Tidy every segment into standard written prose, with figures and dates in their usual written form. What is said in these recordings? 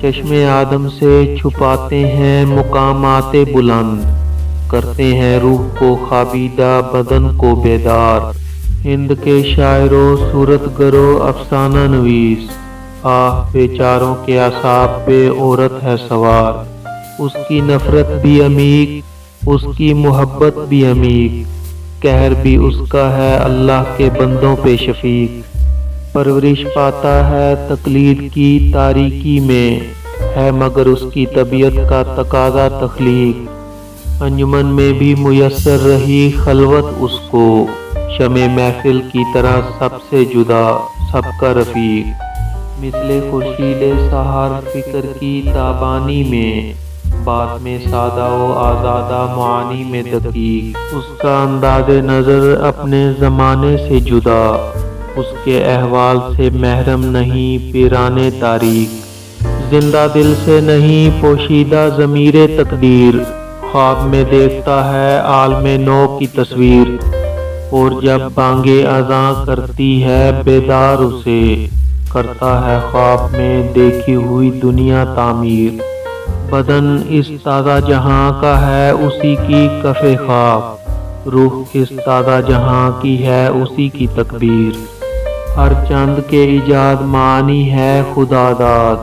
چشم آدم سے چھپاتے ہیں مقامات بلند، کرتے ہیں روح کو خوابیدہ بدن کو بیدار۔ ہند کے شاعرو صورت گرو افسانہ نویس، آہ بیچاروں کے اعصاب پہ عورت ہے سوار۔ اس کی نفرت بھی عمیق، اس کی محبت بھی عمیق، قہر بھی اس کا ہے اللہ کے بندوں پہ شفیق۔ پرورش پاتا ہے تقلید کی تاریکی میں، ہے مگر اس کی طبیعت کا تقاضا تخلیق۔ انجمن میں بھی میسر رہی خلوت اس کو، شمع محفل کی طرح سب سے جدا، سب کا رفیق۔ مثل خورشید سحر فکر کی تابانی میں، بعد میں سادہ و آزادہ معانی میں دقیق۔ اس کا انداز نظر اپنے زمانے سے جدا، اس کے احوال سے محرم نہیں پیران تاریخ۔ زندہ دل سے نہیں پوشیدہ ضمیر تقدیر، خواب میں دیکھتا ہے عالم نو کی تصویر۔ اور جب بانگے اذاں کرتی ہے بیدار اسے، کرتا ہے خواب میں دیکھی ہوئی دنیا تعمیر۔ بدن اس تازہ جہاں کا ہے اسی کی کف خواب، روح اس تازہ جہاں کی ہے اسی کی تکبیر۔ ہر چند کے ایجاد معانی ہے خدا داد،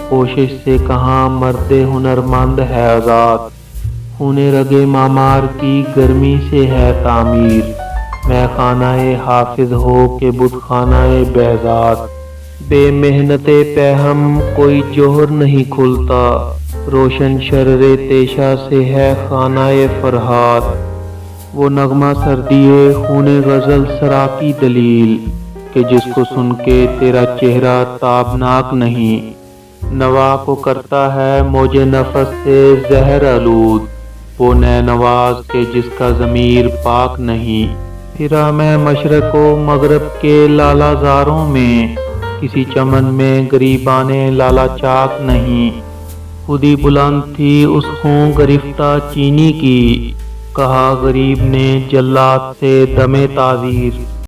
کوشش سے کہاں مرد ہنرمند ہے آزاد۔ خون رگے معمار کی گرمی سے ہے تعمیر، میں خانہ حافظ ہو کہ بت خانہ بہزاد۔ بے محنت پہم کوئی جوہر نہیں کھلتا، روشن شرر تیشہ سے ہے خانہ فرہاد۔ وہ نغمہ سردیے خون غزل سرا کی دلیل، کہ جس کو سن کے تیرا چہرہ تابناک نہیں۔ نوا کو کرتا ہے موج نفس سے زہر آلود، وہ نئے نواز کے جس کا ضمیر پاک نہیں۔ پھرا میں مشرق و مغرب کے لالا زاروں میں، کسی چمن میں گریبان لالا چاک نہیں۔ خودی بلند تھی اس خون گرفتہ چینی کی، کہا غریب نے جلات سے دم تعزیر۔